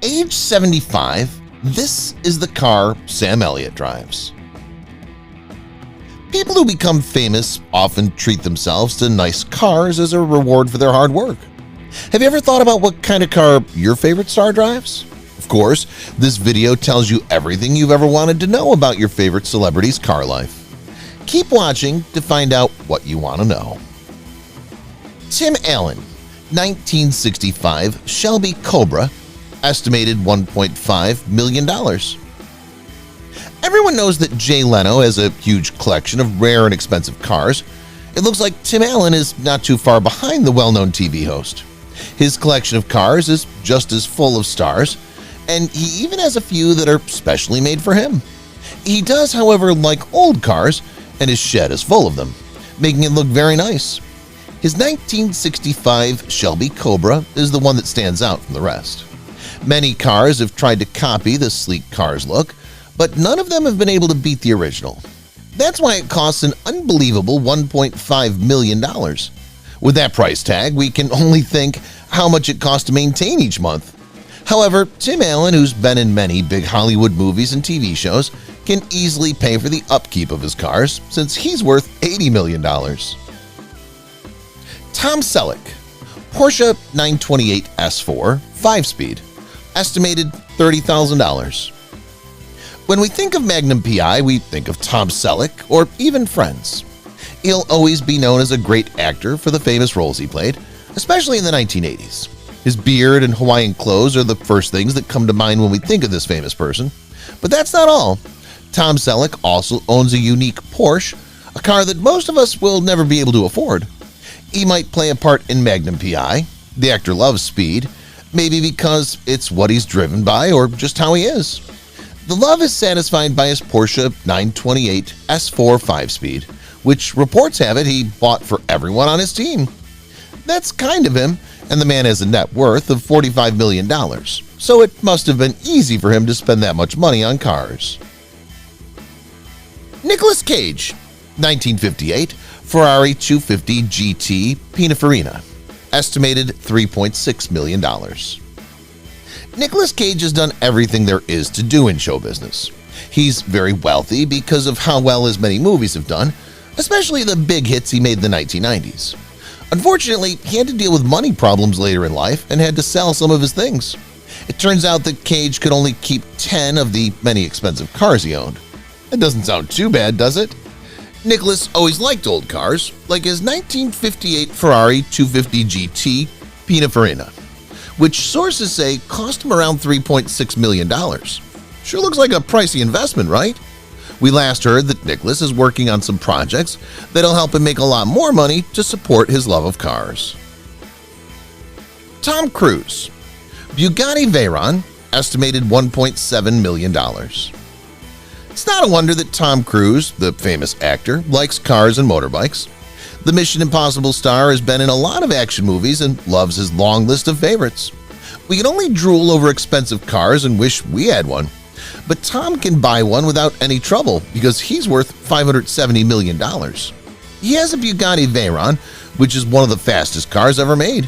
age 75, this is the car Sam Elliot drives. People who become famous often treat themselves to nice cars as a reward for their hard work. Have you ever thought about what kind of car your favorite star drives? Of course, this video tells you everything you've ever wanted to know about your favorite celebrity's car life. Keep watching to find out what you want to know. Tim Allen, 1965 Shelby Cobra, estimated $1.5 million. Everyone knows that Jay Leno has a huge collection of rare and expensive cars. It looks like Tim Allen is not too far behind the well-known TV host. His collection of cars is just as full of stars, and he even has a few that are specially made for him. He does, however, like old cars, and his shed is full of them, making it look very nice. His 1965 Shelby Cobra is the one that stands out from the rest. Many cars have tried to copy the sleek car's look, but none of them have been able to beat the original. That's why it costs an unbelievable $1.5 million. With that price tag, we can only think how much it costs to maintain each month. However, Tim Allen, who's been in many big Hollywood movies and TV shows, can easily pay for the upkeep of his cars since he's worth $80 million. Tom Selleck, Porsche 928 S4 5-speed, estimated $30,000. When we think of Magnum PI, we think of Tom Selleck or even Friends. He'll always be known as a great actor for the famous roles he played, especially in the 1980s. His beard and Hawaiian clothes are the first things that come to mind when we think of this famous person. But that's not all. Tom Selleck also owns a unique Porsche, a car that most of us will never be able to afford. He might play a part in Magnum PI. The actor loves speed, maybe because it's what he's driven by or just how he is. The love is satisfied by his Porsche 928 S4 5-speed, which reports have it he bought for everyone on his team. That's kind of him, and the man has a net worth of $45 million, so it must have been easy for him to spend that much money on cars. Nicolas Cage, 1958 Ferrari 250 GT Pininfarina, estimated $3.6 million. Nicolas Cage has done everything there is to do in show business. He's very wealthy because of how well his many movies have done, especially the big hits he made in the 1990s. Unfortunately, he had to deal with money problems later in life and had to sell some of his things. It turns out that Cage could only keep 10 of the many expensive cars he owned. That doesn't sound too bad, does it? Nicholas always liked old cars, like his 1958 Ferrari 250 GT Pininfarina, which sources say cost him around $3.6 million. Sure looks like a pricey investment, right? We last heard that Nicholas is working on some projects that'll help him make a lot more money to support his love of cars. Tom Cruise, Bugatti Veyron, estimated $1.7 million. It's not a wonder that Tom Cruise, the famous actor, likes cars and motorbikes. The Mission Impossible star has been in a lot of action movies and loves his long list of favorites. We can only drool over expensive cars and wish we had one. But Tom can buy one without any trouble because he's worth $570 million. He has a Bugatti Veyron, which is one of the fastest cars ever made.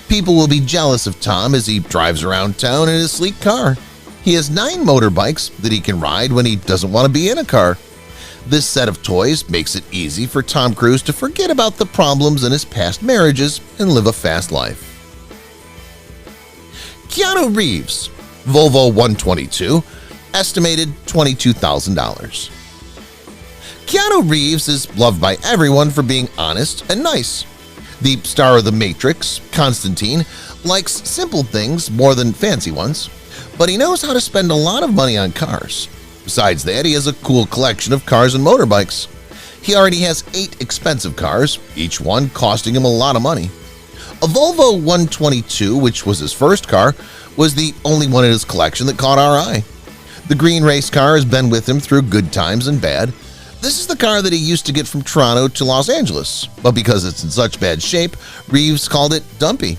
People will be jealous of Tom as he drives around town in his sleek car. He has 9 motorbikes that he can ride when he doesn't want to be in a car. This set of toys makes it easy for Tom Cruise to forget about the problems in his past marriages and live a fast life. Keanu Reeves, Volvo 122, estimated $22,000. Keanu Reeves is loved by everyone for being honest and nice. The star of The Matrix, Constantine, likes simple things more than fancy ones, but he knows how to spend a lot of money on cars. Besides that, he has a cool collection of cars and motorbikes. He already has 8 expensive cars, each one costing him a lot of money. A Volvo 122, which was his first car, was the only one in his collection that caught our eye. The green race car has been with him through good times and bad. This is the car that he used to get from Toronto to Los Angeles, but because it's in such bad shape, Reeves called it dumpy.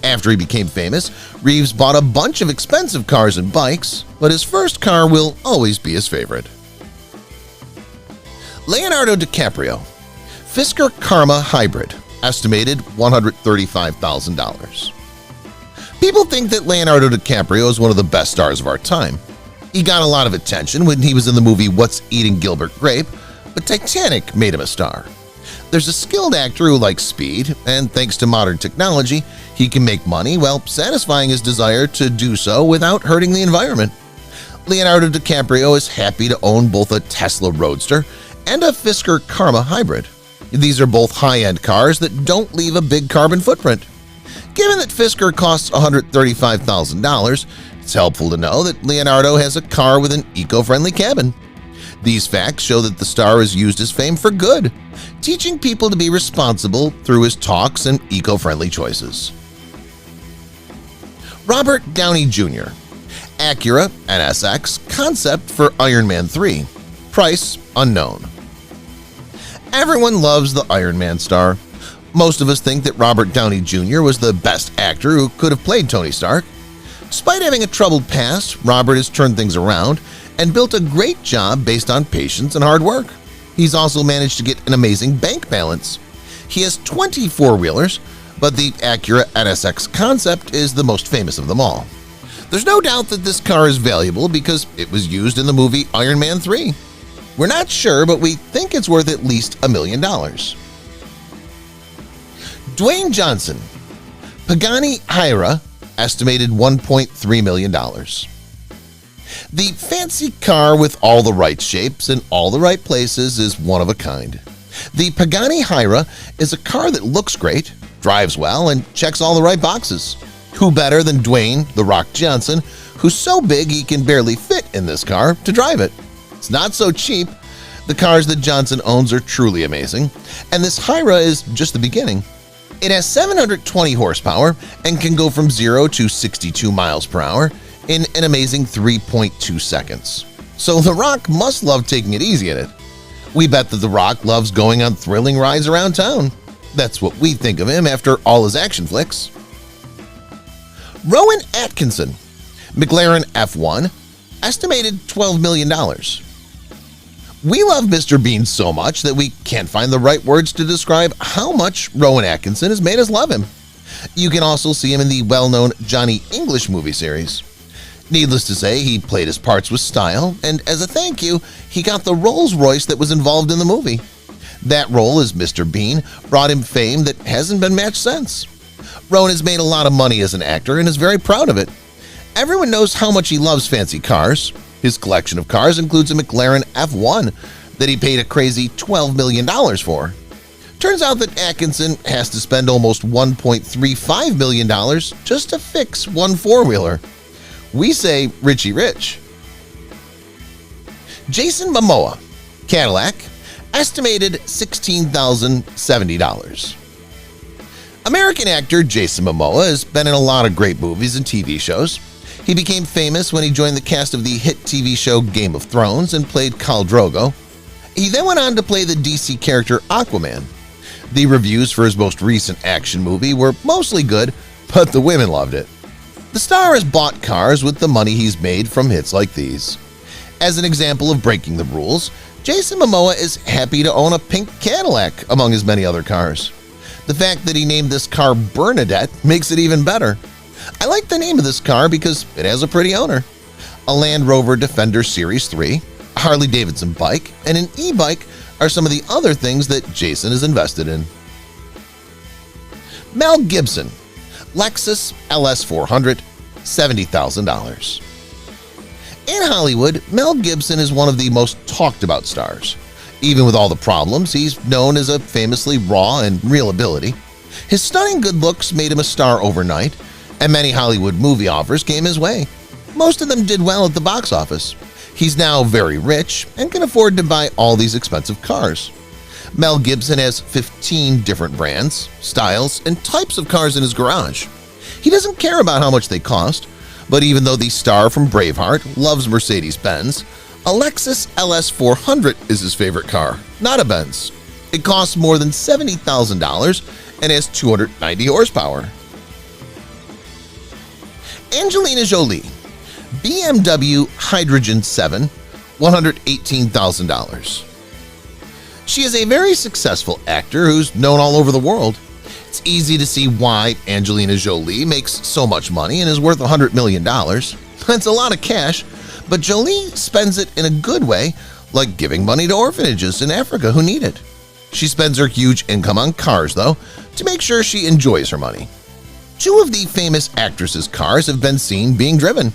After he became famous, Reeves bought a bunch of expensive cars and bikes, but his first car will always be his favorite. Leonardo DiCaprio, Fisker Karma Hybrid, estimated $135,000. People think that Leonardo DiCaprio is one of the best stars of our time. He got a lot of attention when he was in the movie What's Eating Gilbert Grape, but Titanic made him a star. There's a skilled actor who likes speed, and thanks to modern technology, he can make money while satisfying his desire to do so without hurting the environment. Leonardo DiCaprio is happy to own both a Tesla Roadster and a Fisker Karma hybrid. These are both high-end cars that don't leave a big carbon footprint. Given that Fisker costs $135,000, it's helpful to know that Leonardo has a car with an eco-friendly cabin. These facts show that the star has used his fame for good, teaching people to be responsible through his talks and eco-friendly choices. Robert Downey Jr. Acura NSX concept for Iron Man 3. Price unknown. Everyone loves the Iron Man star. Most of us think that Robert Downey Jr. was the best actor who could have played Tony Stark. Despite having a troubled past, Robert has turned things around and built a great job based on patience and hard work. He's also managed to get an amazing bank balance. He has 20 four-wheelers, but the Acura NSX concept is the most famous of them all. There's no doubt that this car is valuable because it was used in the movie Iron Man 3. We're not sure, but we think it's worth at least $1 million. Dwayne Johnson. Pagani Huayra, estimated $1.3 million. The fancy car with all the right shapes in all the right places is one of a kind. The Pagani Huayra is a car that looks great, drives well, and checks all the right boxes. Who better than Dwayne "The Rock" Johnson, who's so big he can barely fit in this car, to drive it? It's not so cheap. The cars that Johnson owns are truly amazing, and this Huayra is just the beginning. It has 720 horsepower and can go from 0 to 62 miles per hour in an amazing 3.2 seconds. So The Rock must love taking it easy in it. We bet that The Rock loves going on thrilling rides around town. That's what we think of him after all his action flicks. Rowan Atkinson. McLaren F1, estimated $12 million. We love Mr. Bean so much that we can't find the right words to describe how much Rowan Atkinson has made us love him. You can also see him in the well-known Johnny English movie series. Needless to say, he played his parts with style, and as a thank you, he got the Rolls-Royce that was involved in the movie. That role as Mr. Bean brought him fame that hasn't been matched since. Rowan has made a lot of money as an actor and is very proud of it. Everyone knows how much he loves fancy cars. His collection of cars includes a McLaren F1 that he paid a crazy $12 million for. Turns out that Atkinson has to spend almost $1.35 million just to fix one four-wheeler. We say Richie Rich. Jason Momoa, Cadillac, estimated $16,070. American actor Jason Momoa has been in a lot of great movies and TV shows. He became famous when he joined the cast of the hit TV show Game of Thrones and played Khal Drogo. He then went on to play the DC character Aquaman. The reviews for his most recent action movie were mostly good, but the women loved it. The star has bought cars with the money he's made from hits like these. As an example of breaking the rules, Jason Momoa is happy to own a pink Cadillac among his many other cars. The fact that he named this car Bernadette makes it even better. I like the name of this car because it has a pretty owner. A Land Rover Defender Series 3, a Harley-Davidson bike, and an e-bike are some of the other things that Jason is invested in. Mel Gibson, Lexus LS400, $70,000. In Hollywood, Mel Gibson is one of the most talked about stars. Even with all the problems, he's known as a famously raw and real ability. His stunning good looks made him a star overnight, and many Hollywood movie offers came his way. Most of them did well at the box office. He's now very rich and can afford to buy all these expensive cars. Mel Gibson has 15 different brands, styles, and types of cars in his garage. He doesn't care about how much they cost, but even though the star from Braveheart loves Mercedes-Benz, a Lexus LS400 is his favorite car, not a Benz. It costs more than $70,000 and has 290 horsepower. Angelina Jolie, BMW Hydrogen 7, $118,000. She is a very successful actor who's known all over the world. It's easy to see why Angelina Jolie makes so much money and is worth $100 million. That's a lot of cash, but Jolie spends it in a good way, like giving money to orphanages in Africa who need it. She spends her huge income on cars, though, to make sure she enjoys her money. Two of the famous actress's cars have been seen being driven.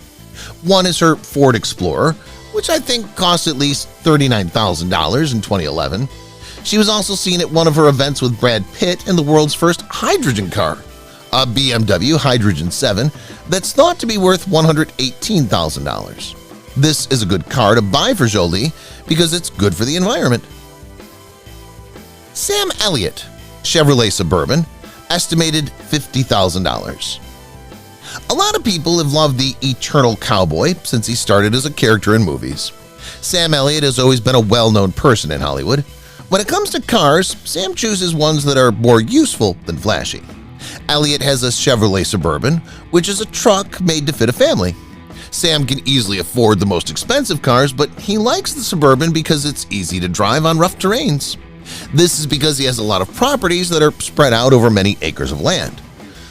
One is her Ford Explorer, which I think cost at least $39,000 in 2011. She was also seen at one of her events with Brad Pitt in the world's first hydrogen car, a BMW Hydrogen 7 that's thought to be worth $118,000. This is a good car to buy for Jolie because it's good for the environment. Sam Elliot, Chevrolet Suburban, estimated $50,000. A lot of people have loved the Eternal Cowboy since he started as a character in movies. Sam Elliot has always been a well-known person in Hollywood. When it comes to cars, Sam chooses ones that are more useful than flashy. Elliot has a Chevrolet Suburban, which is a truck made to fit a family. Sam can easily afford the most expensive cars, but he likes the Suburban because it's easy to drive on rough terrains. This is because he has a lot of properties that are spread out over many acres of land.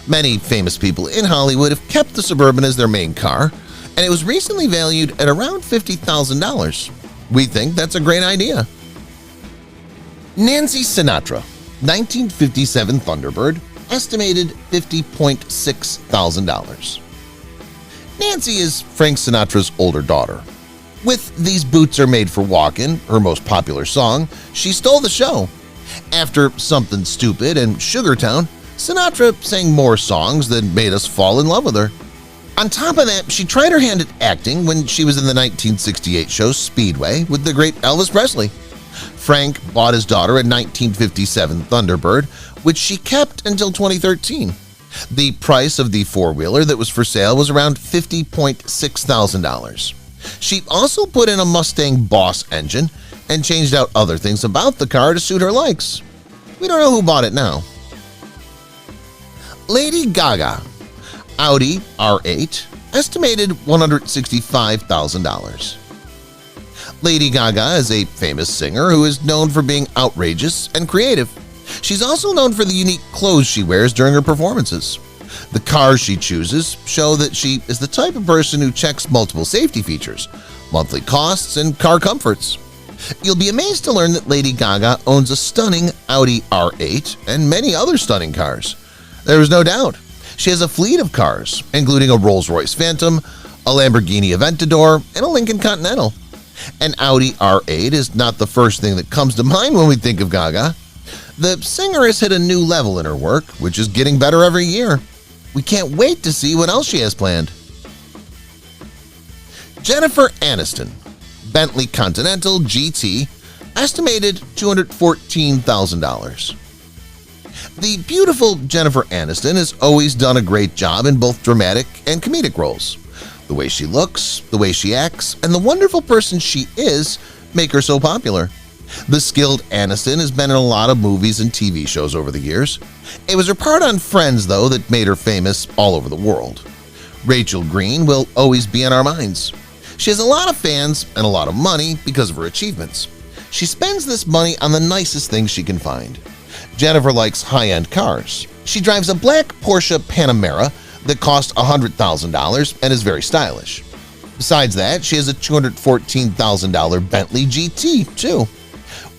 Many famous people in Hollywood have kept the Suburban as their main car, and it was recently valued at around $50,000. We think that's a great idea. Nancy Sinatra, 1957 Thunderbird, estimated $50.6 thousand. Nancy is Frank Sinatra's older daughter. With "These Boots Are Made for Walkin'," her most popular song, she stole the show. After "Something Stupid" and "Sugartown," Sinatra sang more songs that made us fall in love with her. On top of that, she tried her hand at acting when she was in the 1968 show Speedway with the great Elvis Presley. Frank bought his daughter a 1957 Thunderbird, which she kept until 2013. The price of the four-wheeler that was for sale was around $50.6 thousand. She also put in a Mustang Boss engine and changed out other things about the car to suit her likes. We don't know who bought it now. Lady Gaga, Audi R8, estimated $165,000. Lady Gaga is a famous singer who is known for being outrageous and creative. She's also known for the unique clothes she wears during her performances. The cars she chooses show that she is the type of person who checks multiple safety features, monthly costs, and car comforts. You'll be amazed to learn that Lady Gaga owns a stunning Audi R8 and many other stunning cars. There is no doubt. She has a fleet of cars, including a Rolls-Royce Phantom, a Lamborghini Aventador, and a Lincoln Continental. An Audi R8 is not the first thing that comes to mind when we think of Gaga. The singer has hit a new level in her work, which is getting better every year. We can't wait to see what else she has planned. Jennifer Aniston, Bentley Continental GT, estimated $214,000. The beautiful Jennifer Aniston has always done a great job in both dramatic and comedic roles. The way she looks, the way she acts, and the wonderful person she is make her so popular. The skilled Aniston has been in a lot of movies and TV shows over the years. It was her part on Friends, though, that made her famous all over the world. Rachel Green will always be in our minds. She has a lot of fans and a lot of money because of her achievements. She spends this money on the nicest things she can find. Jennifer likes high-end cars. She drives a black Porsche Panamera that costs $100,000 and is very stylish. Besides that, she has a $214,000 Bentley GT, too.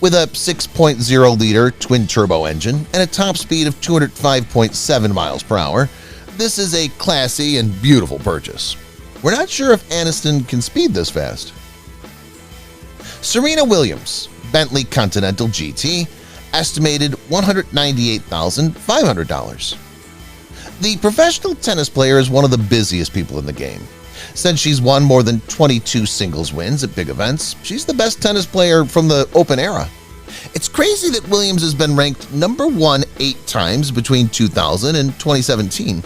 With a 6.0-liter twin-turbo engine and a top speed of 205.7 miles per hour, this is a classy and beautiful purchase. We're not sure if Aniston can speed this fast. Serena Williams, Bentley Continental GT, estimated $198,500. The professional tennis player is one of the busiest people in the game. Since she's won more than 22 singles wins at big events, she's the best tennis player from the Open era. It's crazy that Williams has been ranked number 1 8 times between 2000 and 2017.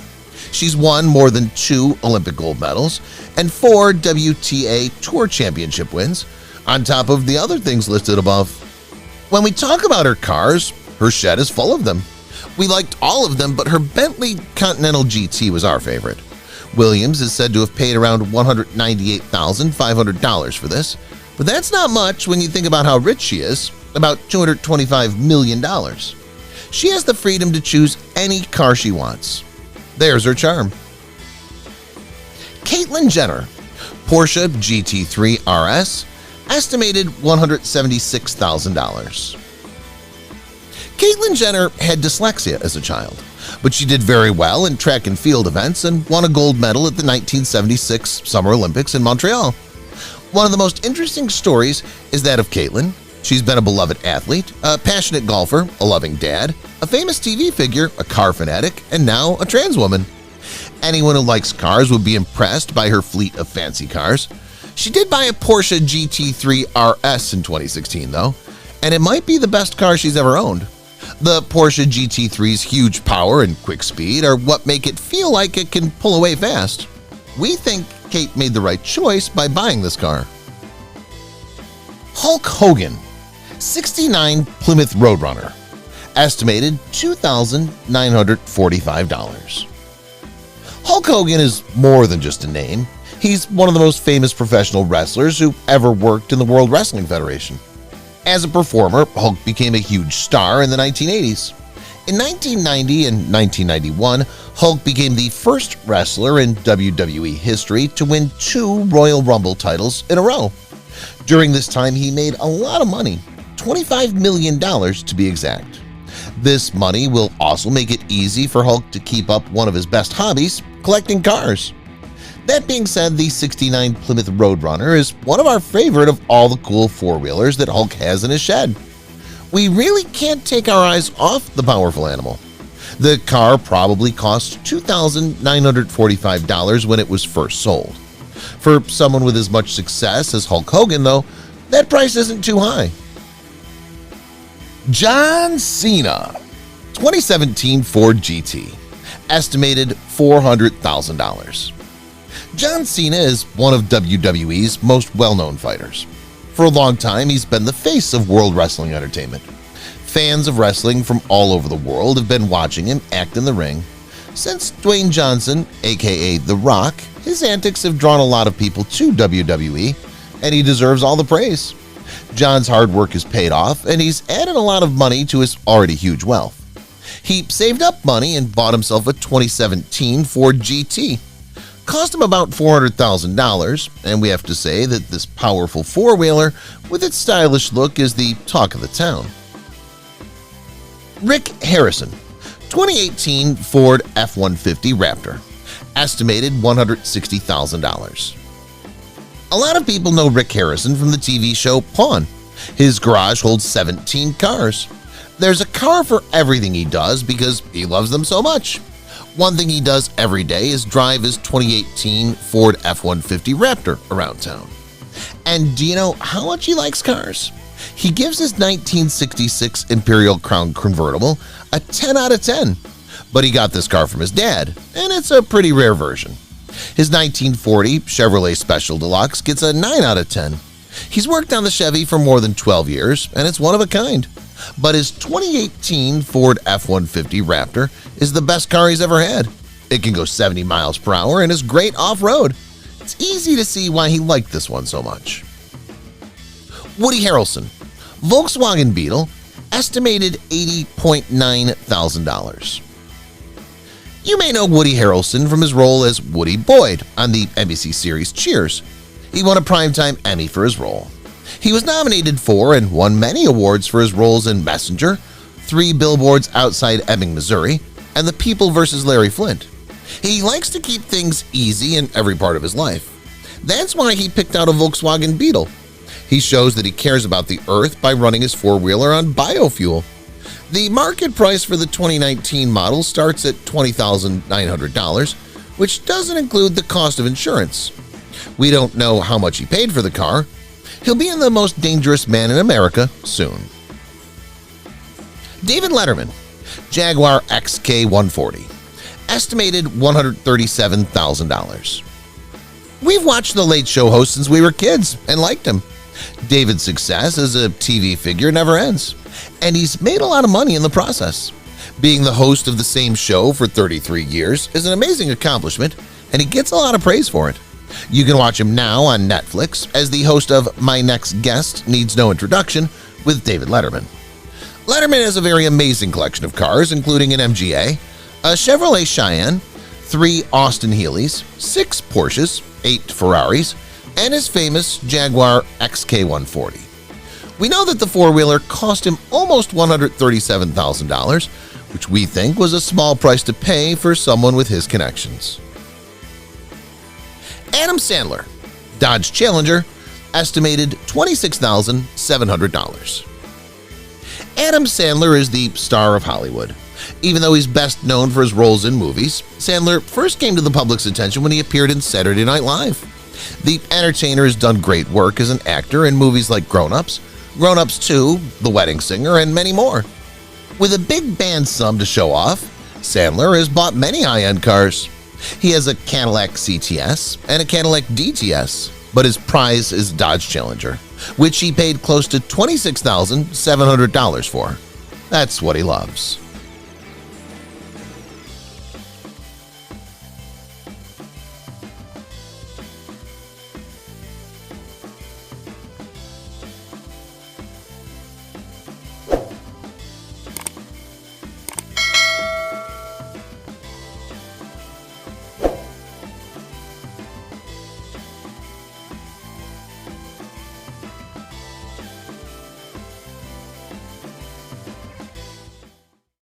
She's won more than 2 Olympic gold medals and 4 WTA Tour Championship wins, on top of the other things listed above. When we talk about her cars, her shed is full of them. We liked all of them, but her Bentley Continental GT was our favorite. Williams is said to have paid around $198,500 for this, but that's not much when you think about how rich she is, about $225 million. She has the freedom to choose any car she wants. There's her charm. Caitlyn Jenner, Porsche GT3 RS, estimated $176,000. Caitlyn Jenner had dyslexia as a child, but she did very well in track and field events and won a gold medal at the 1976 Summer Olympics in Montreal. One of the most interesting stories is that of Caitlyn. She's been a beloved athlete, a passionate golfer, a loving dad, a famous TV figure, a car fanatic, and now a trans woman. Anyone who likes cars would be impressed by her fleet of fancy cars. She did buy a Porsche GT3 RS in 2016 though, and it might be the best car she's ever owned. The Porsche GT3's huge power and quick speed are what make it feel like it can pull away fast. We think Kate made the right choice by buying this car. Hulk Hogan, 69 Plymouth Roadrunner, estimated $2,945. Hulk Hogan is more than just a name. He's one of the most famous professional wrestlers who ever worked in the World Wrestling Federation. As a performer, Hulk became a huge star in the 1980s. In 1990 and 1991, Hulk became the first wrestler in WWE history to win 2 Royal Rumble titles in a row. During this time, he made a lot of money, $25 million to be exact. This money will also make it easy for Hulk to keep up one of his best hobbies, collecting cars. That being said, the 69 Plymouth Roadrunner is one of our favorite of all the cool four-wheelers that Hulk has in his shed. We really can't take our eyes off the powerful animal. The car probably cost $2,945 when it was first sold. For someone with as much success as Hulk Hogan, though, that price isn't too high. John Cena, 2017 Ford GT, estimated $400,000. John Cena is one of WWE's most well-known fighters. For a long time, he's been the face of World Wrestling Entertainment. Fans of wrestling from all over the world have been watching him act in the ring. Since Dwayne Johnson, aka The Rock, his antics have drawn a lot of people to WWE, and he deserves all the praise. John's hard work has paid off, and he's added a lot of money to his already huge wealth. He saved up money and bought himself a 2017 Ford GT. Cost him about $400,000, and we have to say that this powerful four-wheeler with its stylish look is the talk of the town. Rick Harrison, 2018 Ford F-150 Raptor, estimated $160,000. A lot of people know Rick Harrison from the TV show Pawn. His garage holds 17 cars. There's a car for everything he does because he loves them so much. One thing he does every day is drive his 2018 Ford F-150 Raptor around town. And do you know how much he likes cars? He gives his 1966 Imperial Crown convertible a 10 out of 10. But he got this car from his dad, and it's a pretty rare version. His 1940 Chevrolet Special Deluxe gets a 9 out of 10. He's worked on the Chevy for more than 12 years, and it's one of a kind. But his 2018 Ford F-150 Raptor is the best car he's ever had. It can go 70 miles per hour and is great off-road. It's easy to see why he liked this one so much. Woody Harrelson, Volkswagen Beetle, estimated $80,900. You may know Woody Harrelson from his role as Woody Boyd on the NBC series Cheers. He won a Primetime Emmy for his role. He was nominated for and won many awards for his roles in Messenger, 3 Billboards Outside Ebbing, Missouri, and The People vs. Larry Flint. He likes to keep things easy in every part of his life. That's why he picked out a Volkswagen Beetle. He shows that he cares about the earth by running his four-wheeler on biofuel. The market price for the 2019 model starts at $20,900, which doesn't include the cost of insurance. We don't know how much he paid for the car. He'll be in The Most Dangerous Man in America soon. David Letterman, Jaguar XK140, estimated $137,000. We've watched The Late Show host since we were kids and liked him. David's success as a TV figure never ends, and he's made a lot of money in the process. Being the host of the same show for 33 years is an amazing accomplishment, and he gets a lot of praise for it. You can watch him now on Netflix as the host of My Next Guest Needs No Introduction with David Letterman. Letterman has a very amazing collection of cars, including an MGA, a Chevrolet Cheyenne, 3 Austin Healey's, 6 Porsches, 8 Ferraris, and his famous Jaguar XK140. We know that the four-wheeler cost him almost $137,000, which we think was a small price to pay for someone with his connections. Adam Sandler, Dodge Challenger, estimated $26,700. Adam Sandler is the star of Hollywood. Even though he's best known for his roles in movies, Sandler first came to the public's attention when he appeared in Saturday Night Live. The entertainer has done great work as an actor in movies like Grown Ups, Grown Ups 2, The Wedding Singer, and many more. With a big band sum to show off, Sandler has bought many high-end cars. He has a Cadillac CTS and a Cadillac DTS, but his prize is Dodge Challenger, which he paid close to $26,700 for. That's what he loves.